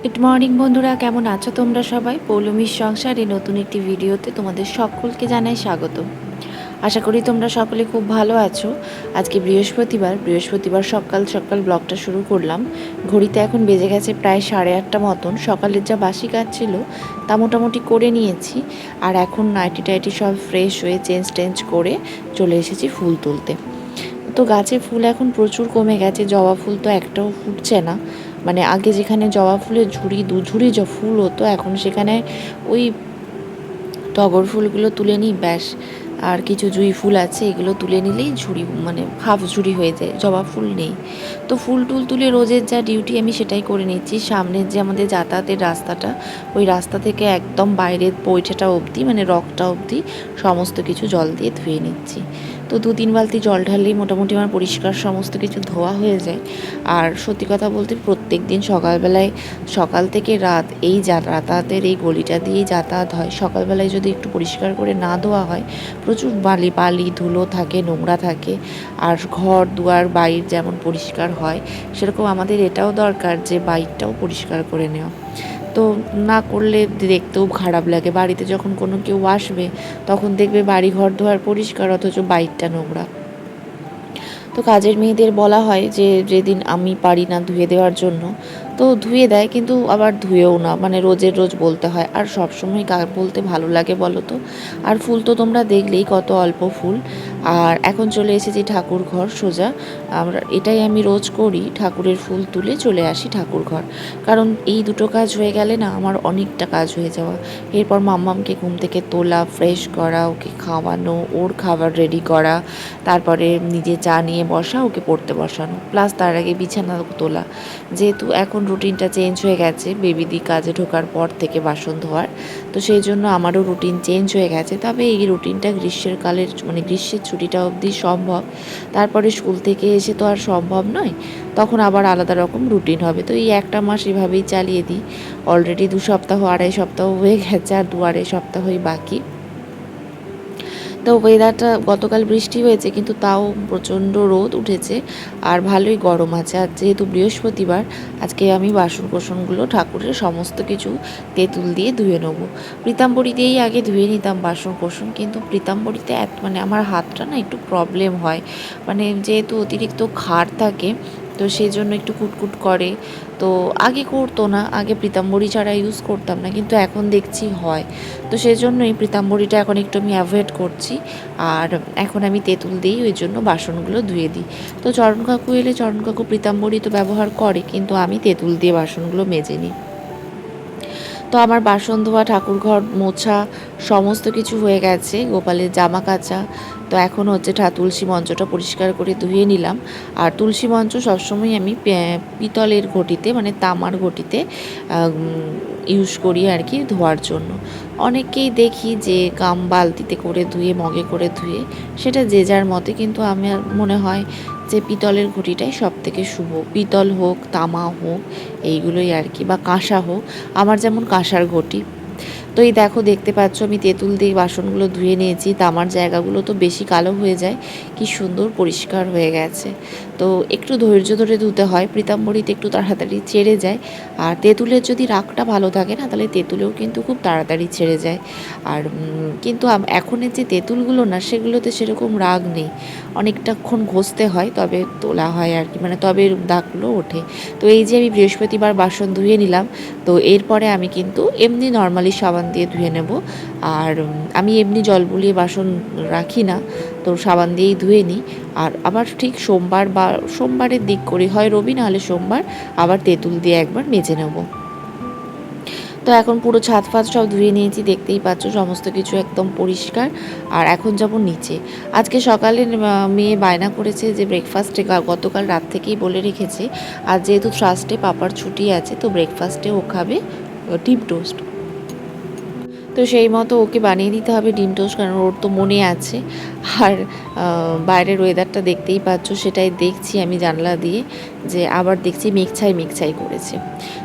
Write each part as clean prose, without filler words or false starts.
Good morning বন্ধুরা, কেমন আছো তোমরা সবাই? পৌলমীর সংসারে নতুন একটি ভিডিওতে তোমাদের সকলকে জানাই স্বাগত। আশা করি তোমরা সকলে খুব ভালো আছো। আজকে বৃহস্পতিবার সকাল সকাল ব্লগটা শুরু করলাম। ঘড়িতে এখন বেজে গেছে প্রায় 8:30 মতন। সকালের যা বাসি কাজ ছিল তা মোটামুটি করে নিয়েছি। আর এখন নাইটি টাইটি সব ফ্রেশ হয়ে চেঞ্জ করে চলে এসেছি ফুল তুলতে। তো গাছে ফুল এখন প্রচুর কমে গেছে, জবা ফুল তো একটাও ফুটছে না। মানে আগে যেখানে জবা ফুলের দু ঝুড়ি ফুল হতো, এখন সেখানে ওই টগর ফুলগুলো তুলে নিই ব্যাস। আর কিছু জুঁই ফুল আছে, এগুলো তুলে নিলেই ঝুড়ি, মানে হাফ ঝুড়ি হয়ে যায়, জবা ফুল নেই। তো ফুল টুল তুলে রোজের যা ডিউটি আমি সেটাই করে নিচ্ছি। সামনের যে আমাদের যাতায়াতের রাস্তাটা, ওই রাস্তা থেকে একদম বাইরের পৈঠাটা অবধি, মানে রকটা অবধি সমস্ত কিছু জল দিয়ে ধুয়ে নিচ্ছি। তো 2-3 বালতি জল ঢাললেই মোটামুটি আমার পরিষ্কার সমস্ত কিছু ধোয়া হয়ে যায়। আর সত্যি কথা বলতে প্রত্যেক দিন সকালবেলায়, সকাল থেকে রাত এই যাতায়াতের এই গলিটা দিয়েই যাতায়াত হয়। সকালবেলায় যদি একটু পরিষ্কার করে না ধোয়া হয়, প্রচুর বালি ধুলো থাকে, নোংরা থাকে। আর ঘর দুয়ার বাইর যেমন পরিষ্কার হয়, সেরকম আমাদের এটাও দরকার যে বাইরটাও পরিষ্কার করে নেওয়া। তো না করলে দেখতেও খারাপ লাগে। বাড়িতে যখন কোনো কেউ আসবে, তখন দেখবে বাড়ি ঘর দুয়ার পরিষ্কার অথচ বাইরটা নোংরা। তো কাজের মেয়েদের বলা হয় যে যেদিন আমি পারি না ধুয়ে দেওয়ার জন্য, তো ধুয়ে দেয়, কিন্তু আবার ধুয়েও না, মানে রোজের রোজ বলতে হয়। আর সবসময় বলতে ভালো লাগে বলো তো? আর ফুল তো তোমরা দেখলেই কত অল্প ফুল। আর এখন চলে এসেছি ঠাকুর ঘর সোজা। এটাই আমি রোজ করি, ঠাকুরের ফুল তুলে চলে আসি ঠাকুর ঘর। কারণ এই দুটো কাজ হয়ে গেলে না আমার অনেকটা কাজ হয়ে যাওয়া। এরপর মাম্মামকে ঘুম থেকে তোলা, ফ্রেশ করা, ওকে খাওয়ানো, ওর খাবার রেডি করা, তারপরে নিজে চা নিয়ে বসা, ওকে পড়তে বসানো, প্লাস তার আগে বিছানা তোলা। যেহেতু এখন রুটিনটা চেঞ্জ হয়ে গেছে বেবিদি কাজে ঢোকার পর থেকে বাসন ধোয়ার, তো সেই জন্য আমারও রুটিন চেঞ্জ হয়ে গেছে। তবে এই রুটিনটা গ্রীষ্মের ছুটিটা অবধি সম্ভব। তারপরে স্কুল থেকে এসে তো আর সম্ভব নয়, তখন আবার আলাদা রকম রুটিন হবে। তো এই একটা মাস এভাবেই চালিয়ে দিই। অলরেডি 2 সপ্তাহ 2.5 সপ্তাহ হয়ে গেছে, আর 2-2.5 সপ্তাহই বাকি। তো ওয়েদারটা, গতকাল বৃষ্টি হয়েছে কিন্তু তাও প্রচণ্ড রোদ উঠেছে আর ভালোই গরম আছে। আর যেহেতু বৃহস্পতিবার, আজকে আমি বাসনকোসনগুলো ঠাকুরের সমস্ত কিছু তেঁতুল দিয়ে ধুয়ে নেবো। পীতাম্বরী দিয়েই আগে ধুয়ে নিতাম বাসনকোসন, কিন্তু পীতাম্বরীতে মানে আমার হাতটা না একটু প্রবলেম হয়, মানে যেহেতু অতিরিক্ত ক্ষার থাকে, তো সেই জন্য একটু কুটকুট করে। তো আগে করতো না, আগে পীতাম্বরী ছাড়া ইউজ করতাম না, কিন্তু এখন দেখছি হয়। তো সেই জন্যই পীতাম্বরীটা এখন একটু আমি অ্যাভয়েড করছি। আর এখন আমি তেঁতুল দিই, ওই জন্য বাসনগুলো ধুয়ে দিই। তো চরণ কাকু এলে চরণ কাকু পীতাম্বরী তো ব্যবহার করে, কিন্তু আমি তেঁতুল দিয়ে বাসনগুলো মেজে নিই। তো আমার বাসন ধোয়া, ঠাকুরঘর মোছা সমস্ত কিছু হয়ে গেছে, গোপালের জামা কাচা। তো এখন হচ্ছে তুলসী মঞ্চটা পরিষ্কার করে ধুয়ে নিলাম। আর তুলসী মঞ্চ সবসময় আমি পিতলের ঘটিতে, মানে তামার ঘটিতে ইউজ করি আর কি ধোয়ার জন্য। অনেককেই দেখি যে বালতিতে করে ধুয়ে, মগে করে ধুয়ে, সেটা যে যার মতে, কিন্তু আমার মনে হয় যে পিতলের ঘটিটাই সব থেকে শুভ। পিতল হোক, তামা হোক, এইগুলোই আর কি, বা কাঁসা হোক। আমার যেমন কাঁসার ঘটি। তো এই দেখো, দেখতে পাচ্ছ আমি তেঁতুল দিয়ে বাসনগুলো ধুয়ে নিয়েছি। তামার জায়গাগুলো তো বেশি কালো হয়ে যায়, কি সুন্দর পরিষ্কার হয়ে গেছে। তো একটু ধৈর্য ধরে ধুতে হয়, পীতাম্বরীতে একটু তাড়াতাড়ি ছেড়ে যায়। আর তেঁতুলের যদি রাগটা ভালো থাকে না, তাহলে তেঁতুলেও কিন্তু খুব তাড়াতাড়ি ছেড়ে যায়। আর কিন্তু এখনের যে তেঁতুলগুলো না, সেগুলোতে সেরকম রাগ নেই, অনেকটাক্ষণ ঘষতে হয় তবে তোলা হয় আর কি, মানে তবে দাগগুলো ওঠে। তো এই যে আমি বৃহস্পতিবার বাসন ধুয়ে নিলাম, তো এরপরে আমি কিন্তু এমনি নর্মালি সাবান দিয়ে ধুয়ে নেব। আর আমি এমনি জল বুলিয়ে বাসন রাখি না, তো সাবান দিয়েই ধুয়ে নিই। আর আবার ঠিক সোমবারের দিক করি, হয় রবি নাহলে সোমবার, আবার তেঁতুল দিয়ে একবার মেজে নেব। তো এখন পুরো ছাদ ফাদ সব ধুয়ে নিয়েছি, দেখতেই পাচ্ছ সমস্ত কিছু একদম পরিষ্কার। আর এখন যাব নিচে। আজকে সকালে মেয়ে বায়না করেছে যে ব্রেকফাস্টে, গতকাল রাত থেকেই বলে রেখেছে, আর যেহেতু থার্সডে পাপার ছুটি আছে, তো ব্রেকফাস্টে ও খাবে ডিম টোস্ট। তো সেই মতো ওকে বানিয়ে দিতে হবে ডিম টোস্ট, কারণ ওর তো মনে আছে। আর বাইরের ওয়েদারটা দেখতেই পাচ্ছ, সেটাই দেখছি আমি জানলা দিয়ে, যে আবার দেখছি মিকছাই করেছে।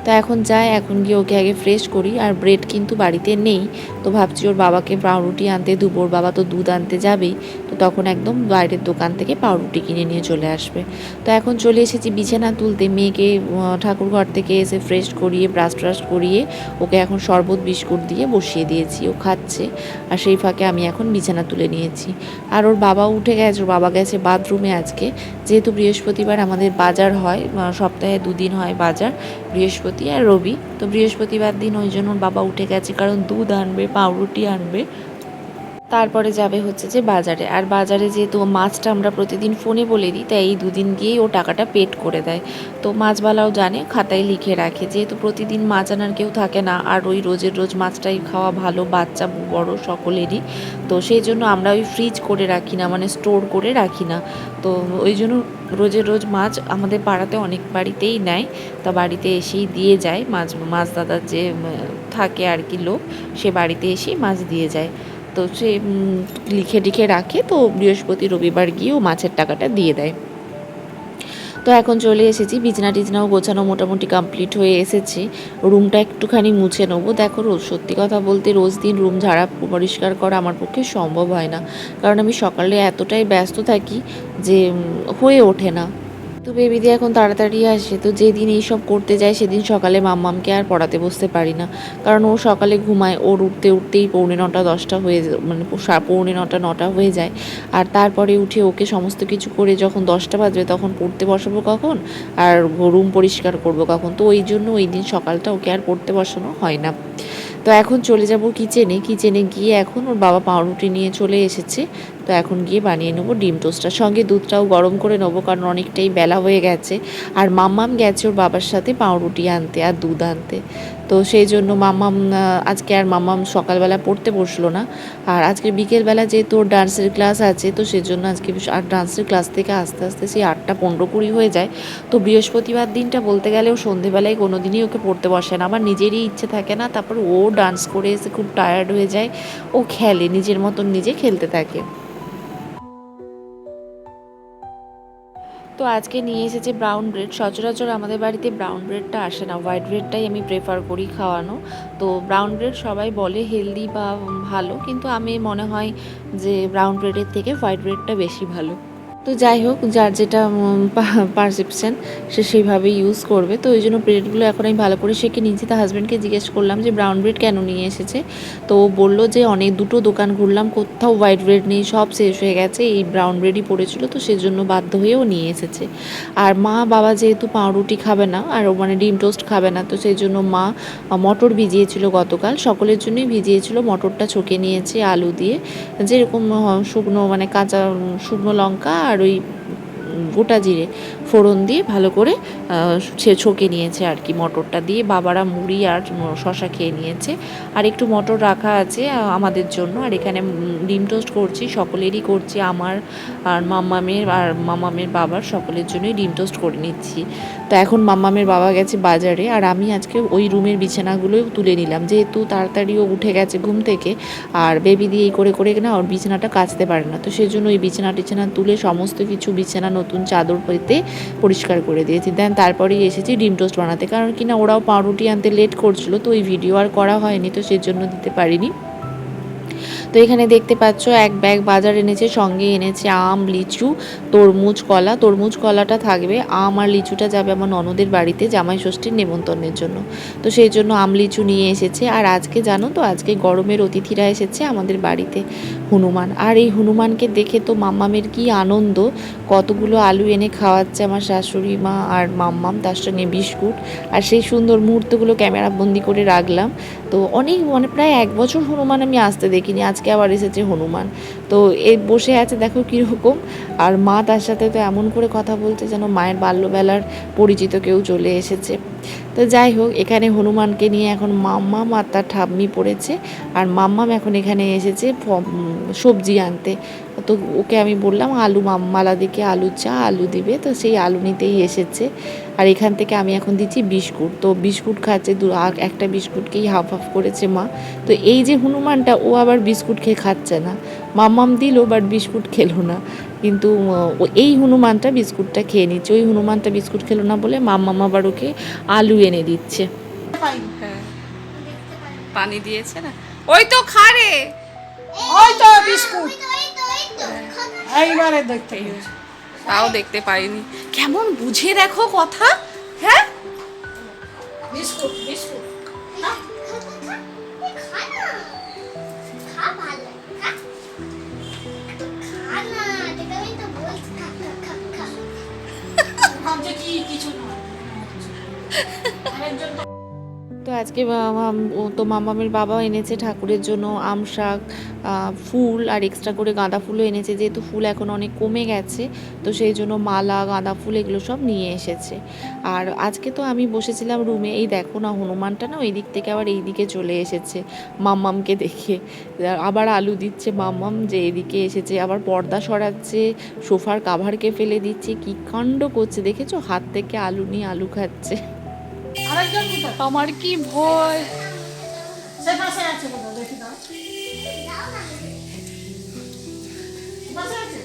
তো এখন যাই, এখন গিয়ে ওকে আগে ফ্রেশ করি। আর ব্রেড কিন্তু বাড়িতে নেই, তো ভাবছি ওর বাবাকে পাউরুটি আনতে দেবো, ওর বাবা তো দুধ আনতে যাবেই, তো তখন একদম বাইরের দোকান থেকে পাউরুটি কিনে নিয়ে চলে আসবে। তো এখন চলে এসেছি বিছানা তুলতে, মেয়েকে ঠাকুরঘর থেকে এসে ফ্রেশ করিয়ে ব্রাশ ট্রাশ করিয়ে ওকে এখন শরবত বিস্কুট দিয়ে বসিয়ে দিয়েছি, ও খাচ্ছে। আর সেই ফাঁকে আমি এখন বিছানা তুলে নিয়েছি। আর ওর বাবা উঠে গেছে, ওর বাবা গেছে বাথরুমে আজকে, যেহেতু বৃহস্পতিবার আমাদের বাজার হয়, সপ্তাহে 2 দিন হয় বাজার, বৃহস্পতি আর রবি। তো বৃহস্পতিবার দিন ওই জন্য ওর বাবা উঠে গেছে, কারণ দুধ আনবে, পাউরুটি আনবে, তারপরে যাবে হচ্ছে যে বাজারে। আর বাজারে যেহেতু মাছটা আমরা প্রতিদিন ফোনে বলে দিই, তাই এই 2 দিন গিয়েই ও টাকাটা পেড করে দেয়। তো মাছওয়ালাও জানে, খাতায় লিখে রাখে, যেহেতু প্রতিদিন মাছ আনার কেউ থাকে না, আর ওই রোজের রোজ মাছটাই খাওয়া ভালো বাচ্চা বড় সকলেরই। তো সেই জন্য আমরা ওই ফ্রিজ করে রাখি না, মানে স্টোর করে রাখি না। তো ওই জন্য রোজের রোজ মাছ আমাদের পাড়াতে অনেক বাড়িতেই নেয়, তা বাড়িতে এসেই দিয়ে যায়। মাছ দাদার যে থাকে আর কি লোক, সে বাড়িতে এসেই মাছ দিয়ে যায়। তো সে লিখে টিখে রাখে, তো বৃহস্পতি রবিবার গিয়ে ও মাছের টাকাটা দিয়ে দেয়। তো এখন চলে এসেছি, বিছানা টিছনাও গোছানো মোটামুটি কমপ্লিট হয়ে এসেছে। রুমটা একটুখানি মুছে নেবো। দেখো সত্যি কথা বলতে রোজ দিন রুম ঝাড়া পরিষ্কার করা আমার পক্ষে সম্ভব হয় না, কারণ আমি সকালে এতটাই ব্যস্ত থাকি যে হয়ে ওঠে না। তো বেবিদি এখন তাড়াতাড়ি আসে, তো যেদিন এইসব করতে যায় সেদিন সকালে মাম্মামকে আর পড়াতে বসতে পারি না, কারণ ও সকালে ঘুমায়, ওর উঠতেই 9:45 10টা হয়ে মানে 9:45 9টা হয়ে যায়। আর তারপরে উঠে ওকে সমস্ত কিছু করে যখন 10টা বাজবে তখন পড়তে বসাবো কখন, আর রুম পরিষ্কার করবো কখন, তো ওই জন্য ওই দিন সকালটা ওকে আর পড়তে বসানো হয় না। তো এখন চলে যাব কিচেনে গিয়ে এখন ওর বাবা পাউরুটি নিয়ে চলে এসেছে, তো এখন গিয়ে বানিয়ে নেবো ডিম টোস্টটা, সঙ্গে দুধটাও গরম করে নেবো, কারণ অনেকটাই বেলা হয়ে গেছে। আর মাম্মাম গেছে ওর বাবার সাথে পাউরুটি আনতে আর দুধ আনতে, তো সেই জন্য মাম্মাম আজকে আর মাম্মাম সকালবেলা পড়তে বসলো না। আর আজকে বিকেলবেলা যেহেতু ওর ডান্সের ক্লাস আছে, তো সেজন্য আজকে আর ডান্সের ক্লাস থেকে আস্তে আস্তে সেই 8টা 15 20 হয়ে যায়। তো বৃহস্পতিবার দিনটা বলতে গেলেও সন্ধেবেলায় কোনো দিনই ওকে পড়তে বসে না, আমার নিজেরই ইচ্ছে থাকে না, তারপর ও ডান্স করে এসে খুব টায়ার্ড হয়ে যায়, ও খেলে নিজের মতন নিজে খেলতে থাকে। তো আজকে নিয়ে এসেছে ব্রাউন ব্রেড, সচরাচর আমাদের বাড়িতে ব্রাউন ব্রেডটা আসে না, হোয়াইট ব্রেডটাই আমি প্রেফার করি খাওয়ানো। তো ব্রাউন ব্রেড সবাই বলে হেলদি বা ভালো, কিন্তু আমি মনে হয় যে ব্রাউন ব্রেডের থেকে হোয়াইট ব্রেডটা বেশি ভালো। তো যাই হোক, যার যেটা পারসেপশান সে সেইভাবেই ইউজ করবে। তো ওই জন্য ব্রেডগুলো এখন আমি ভালো করে সেঁকে নিয়েছি। তা হাজব্যান্ডকে জিজ্ঞেস করলাম যে ব্রাউন ব্রেড কেন নিয়ে এসেছে, তো ও বললো যে দুটো দোকান ঘুরলাম, কোথাও হোয়াইট ব্রেড নেই, সব শেষ হয়ে গেছে, এই ব্রাউন ব্রেডই পড়েছিল, তো সেজন্য বাধ্য হয়েও নিয়ে এসেছে। আর মা বাবা যেহেতু পাউরুটি খাবে না আর মানে ডিম টোস্ট খাবে না, তো সেই জন্য মা মটর ভিজিয়েছিল গতকাল, সকলের জন্যই ভিজিয়েছিল, মটরটা ছকে নিয়েছে আলু দিয়ে, যেরকম শুকনো মানে কাঁচা শুকনো লঙ্কা আর ওই গোটা জিরে ফোড়ন দিয়ে ভালো করে সে ছকে নিয়েছে আর কি, মটরটা দিয়ে বাবারা মুড়ি আর শশা খেয়ে নিয়েছে। আর একটু মটর রাখা আছে আমাদের জন্য। আর এখানে ডিম টোস্ট করছি, সকলেরই করছি, আমার আর মাম্মামের বাবার সকলের জন্যই ডিম টোস্ট করে নিচ্ছি। তো এখন মাম্মামের বাবা গেছে বাজারে, আর আমি আজকে ওই রুমের বিছানাগুলোও তুলে নিলাম, যেহেতু তাড়াতাড়িও উঠে গেছে ঘুম থেকে, আর বেবি দিয়ে এই করে না ওর বিছানাটা কাচতে পারে না, তো সেই জন্য ওই বিছানা টিছানা তুলে সমস্ত কিছু বিছানা নতুন চাদর পেতে পরিষ্কার করে দিয়েছি। দেন তারপরেই এসেছি ডিম টোস্ট বানাতে, কারণ কিনা ওরাও পাউরুটি আনতে লেট করছিল, তো ওই ভিডিও আর করা হয়নি, তো সেজন্য দিতে পারিনি। তো এখানে দেখতে পাচ্ছ এক ব্যাগ বাজার এনেছে, সঙ্গে এনেছে আম, লিচু, তরমুজ কলাটা থাকবে, আম আর লিচুটা যাবে আমার ননদের বাড়িতে জামাই ষষ্ঠীর নেমন্তন্নের জন্য, তো সেই জন্য আম লিচু নিয়ে এসেছে। আর আজকে জানো তো, আজকে গরমের অতিথিরা এসেছে আমাদের বাড়িতে, হনুমান। আর এই হনুমানকে দেখে তো মাম্মামের কি আনন্দ, কতগুলো আলু এনে খাওয়াচ্ছে আমার শাশুড়ি মা আর মাম্মাম, তার সঙ্গে বিস্কুট, আর সেই সুন্দর মুহূর্তগুলো ক্যামেরা বন্দি করে রাখলাম। তো অনেক মানে প্রায় 1 বছর হনুমান আমি আসতে দেখিনি, আজকে আবার এসেছে হনুমান। তো এই বসে আছে দেখো কীরকম, আর মা তার সাথে তো এমন করে কথা বলছে যেন মায়ের বাল্যবেলার পরিচিত কেউ চলে এসেছে। তো যাই হোক, এখানে হনুমানকে নিয়ে এখন মাম্মাম আর তার ঠাম্মি পড়েছে, আর মাম্মাম এখন এখানে এসেছে সবজি আনতে। তো ওকে আমি বললাম আলু মালাদিকে আলু চা আলু দিবে, তো সেই আলু নিতেই এসেছে। আর এখান থেকে আমি এখন দিচ্ছি বিস্কুট, তো বিস্কুট খাচ্ছে, একটা বিস্কুটকেই হাফ হাফ করেছে মা। তো এই যে হনুমানটা ও আবার বিস্কুট খেয়ে খাচ্ছে না, মাম্মাম দিল বাট বিস্কুট খেলো না। কিন্তু এই হনুমানটা বিস্কুটটা খেয়ে নিচ্ছে, ওই হনুমানটা বিস্কুট খেলো না বলে মাম্মাম আবার ওকে আলু এনে দিচ্ছে। হ্যাঁ, পানি দিয়েছে না, ওই তো খারে, ওই তো বিস্কুট এইবারে দেখতে তাও দেখতে পাইনি। কেমন বুঝে দেখো কথা। হ্যাঁ, বিস্কুট বিস্কুট ভাবছে কি কিছু না আরেকজন তো আজকে ও তো মামামের বাবা এনেছে ঠাকুরের জন্য আম শাক, ফুল আর এক্সট্রা করে গাঁদা ফুলও এনেছে, যেহেতু ফুল এখন অনেক কমে গেছে তো সেই জন্য মালা গাঁদা ফুল এগুলো সব নিয়ে এসেছে। আর আজকে তো আমি বসেছিলাম রুমে, এই দেখো না হনুমানটা না ওই দিক থেকে আবার এই দিকে চলে এসেছে মাম্মামকে দেখে, আবার আলু দিচ্ছে মাম্মাম যে এদিকে এসেছে, আবার পর্দা সরাচ্ছে, সোফার কাভারকে ফেলে দিচ্ছে, কি কাণ্ড করছে দেখেছো, হাত থেকে আলু নিয়ে আলু খাচ্ছে। আরেকজন কোথায়? আমার কি ভয়। সে পাশে আছে কোথাও দেখি দাও পাশে আছে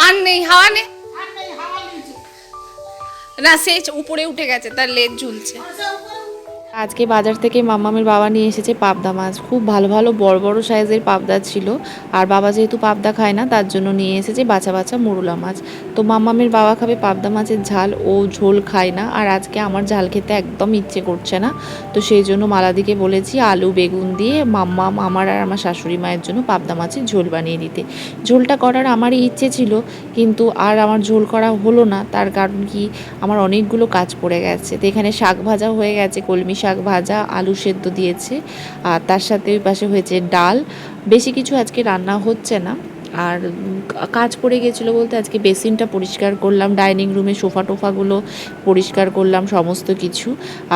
আর নেই, হাওয়া নেই আর নেই হাওয়া নিচে না, সে উপরে উঠে গেছে, তার লেজ ঝুলছে। পাশে উপরে আজকে বাজার থেকে মামামের বাবা নিয়ে এসেছে পাবদা মাছ, খুব ভালো ভালো বড় বড় সাইজের পাবদা ছিল। আর বাবা যেহেতু পাবদা খায় না তার জন্য নিয়ে এসেছে বাছা বাছা মোরলা মাছ। তো মামামের বাবা খাবে পাবদা মাছের ঝাল, ও ঝোল খায় না, আর আজকে আমার ঝাল খেতে একদম ইচ্ছে করছে না। তো সেই জন্য মালাদিকে বলেছি আলু বেগুন দিয়ে মাম্মাম আমার আর আমার শাশুড়ি মায়ের জন্য পাবদা মাছের ঝোল বানিয়ে দিতে। ঝোলটা করার আমারই ইচ্ছে ছিল, কিন্তু আর আমার ঝোল করা হলো না, তার কারণ কি আমার অনেকগুলো কাজ পড়ে গেছে। তো এখানে শাক ভাজা হয়ে গেছে, কলমি শাক ভাজা, আলু সেদ্ধ দিয়েছে, আর তার সাথে ওই পাশে হয়েছে ডাল। বেশি কিছু আজকে রান্না হচ্ছে না। আর কাজ পড়ে গেছিলো বলতে আজকে বেসিনটা পরিষ্কার করলাম, ডাইনিং রুমে সোফা টোফাগুলো পরিষ্কার করলাম সমস্ত কিছু।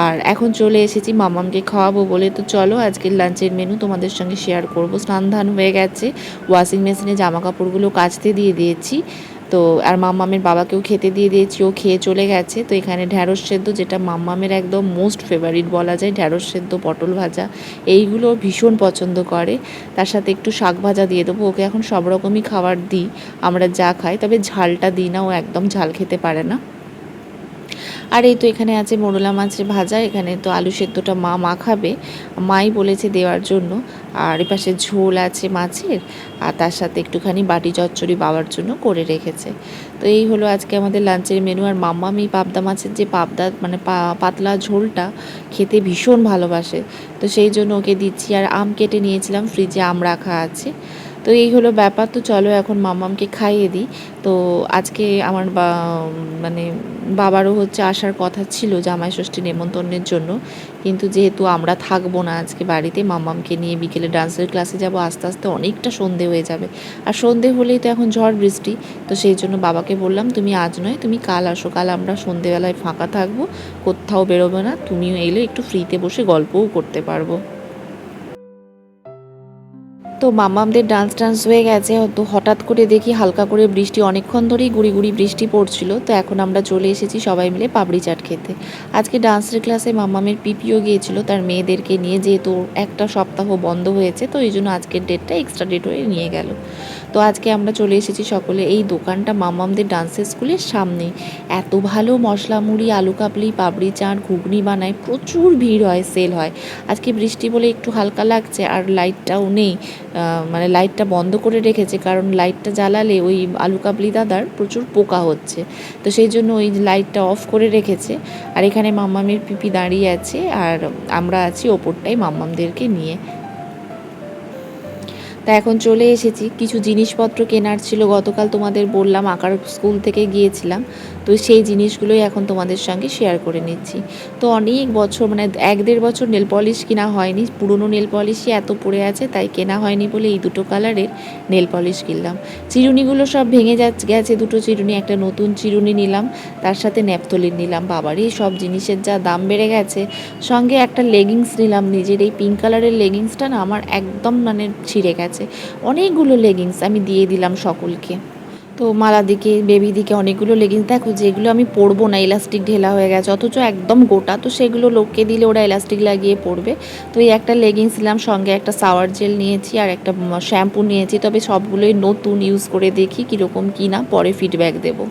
আর এখন চলে এসেছি মামামকে খাওয়াবো বলে, তো চলো আজকের লাঞ্চের মেনু তোমাদের সঙ্গে শেয়ার করবো। স্নান ধান হয়ে গেছে, ওয়াশিং মেশিনে জামা কাপড়গুলো কাচতে দিয়ে দিয়েছি। তো আর মাম্মামের বাবাকেও খেতে দিয়ে দিয়েছি, ও খেয়ে চলে গেছে। তো এখানে ঢ্যাঁড়স সেদ্ধ, যেটা মাম্মামের একদম মোস্ট ফেভারিট বলা যায়, ঢ্যাঁড়স সেদ্ধ পটল ভাজা এইগুলো ভীষণ পছন্দ করে। তার সাথে একটু শাক ভাজা দিয়ে দেবো, ওকে এখন সব রকমই খাবার দিই আমরা যা খাই, তবে ঝালটা দিই না, ও একদম ঝাল খেতে পারে না। আর এই তো এখানে আছে মোরলা মাছের ভাজা, এখানে তো আলু সেদ্ধটা মা মাখাবে, মাই বলেছে দেওয়ার জন্য। আর এপাশে ঝোল আছে মাছের, আর তার সাথে একটুখানি বাটি চচ্চড়ি বাবার জন্য করে রেখেছে। তো এই হলো আজকে আমাদের লাঞ্চের মেনু। আর মাম্মাম এই পাবদা মাছের যে পাবদা মানে পাতলা ঝোলটা খেতে ভীষণ ভালোবাসে, তো সেই জন্য ওকে দিচ্ছি। আর আম কেটে নিয়েছিলাম, ফ্রিজে আম রাখা আছে। তো এই হলো ব্যাপার। তো চলো এখন মাম্মামকে খাইয়ে দিই। তো আজকে আমার মানে বাবারও হচ্ছে আসার কথা ছিল জামাই ষষ্ঠী নেমন্তন্নের জন্য, কিন্তু যেহেতু আমরা থাকবো না আজকে বাড়িতে, মাম্মামকে নিয়ে বিকেলে ডান্সের ক্লাসে যাব, আস্তে আস্তে অনেকটা সন্ধে হয়ে যাবে। আর সন্ধে হলেই তো এখন ঝড় বৃষ্টি, তো সেই জন্য বাবাকে বললাম তুমি আজ নয় তুমি কাল আসো, কাল আমরা সন্ধেবেলায় ফাঁকা থাকবো, কোথাও বেরোবে না, তুমিও এলে একটু ফ্রিতে বসে গল্পও করতে পারবো। তো মামামদের ডান্স হয়ে গেছে, তো হঠাৎ করে দেখি হালকা করে বৃষ্টি, অনেকক্ষণ ধরেই গুড়ি গুড়ি বৃষ্টি পড়ছিল। তো এখন আমরা চলে এসেছি সবাই মিলে পাপড়ি চাট খেতে। আজকে ডান্সের ক্লাসে মামামের পিপিও গিয়েছিল তার মেয়েদেরকে নিয়ে, যেহেতু একটা সপ্তাহ বন্ধ হয়েছে, তো এই জন্য আজকের ডেটটা এক্সট্রা ডেট হয়ে নিয়ে গেল। তো আজকে আমরা চলে এসেছি সকলে, এই দোকানটা মামামদের ডান্সের স্কুলের সামনে, এত ভালো মশলা মুড়ি, আলু কাবলি, পাপড়ি চাট, ঘুগনি বানায়, প্রচুর ভিড় হয়, সেল হয়। আজকে বৃষ্টি বলে একটু হালকা লাগছে, আর লাইটটাও নেই, মানে লাইটটা বন্ধ করে রেখেছে, কারণ লাইটটা জ্বালালে ওই আলু কাবলি দাদার প্রচুর পোকা হচ্ছে, তো সেই জন্য ওই লাইটটা অফ করে রেখেছে। আর এখানে মাম্মামের পিপি দাঁড়িয়ে আছে, আর আমরা আছি ওপরটাই মাম্মামদেরকে নিয়ে। তা এখন চলে এসেছি, কিছু জিনিসপত্র কেনার ছিল, গতকাল তোমাদের বললাম আঁকার স্কুল থেকে গিয়েছিলাম, তো সেই জিনিসগুলোই এখন তোমাদের সঙ্গে শেয়ার করে নিচ্ছি। তো অনেক বছর মানে 1-1.5 বছর নেল পলিশ কেনা হয়নি, পুরনো নেল পলিশই এত পড়ে আছে, তাই কেনা হয়নি বলে এই দুটো কালারের নেল পলিশ কিনলাম। চিরুনিগুলো সব ভেঙে গেছে, দুটো চিরুনি, একটা নতুন চিরুনি নিলাম, তার সাথে ন্যাপথলিন নিলাম। বাবারই সব জিনিসের যা দাম বেড়ে গেছে। সঙ্গে একটা লেগিংস নিলাম নিজের, এই পিঙ্ক কালারের লেগিংসটা না আমার একদম মানে ছিঁড়ে গেছে। অনেকগুলো লেগিংস আমি দিয়ে দিলাম সকলকে। তো মালা দিকে, বেবি দিকে অনেকগুলো লেগিংস, দেখো যেগুলো আমি পরবো না, ইলাস্টিক ঢেলা হয়ে গেছে, অথচ একদম গোটা, তো সেগুলো লোককে দিলে ওরা ইলাস্টিক লাগিয়ে পরবে। তো এই একটা লেগিংস নিলাম, সঙ্গে একটা শাওয়ার জেল নিয়েছি আর একটা শ্যাম্পু নিয়েছি। তবে সবগুলোই নতুন, ইউজ করে দেখি কীরকম কী না, পরে ফিডব্যাক দেবো।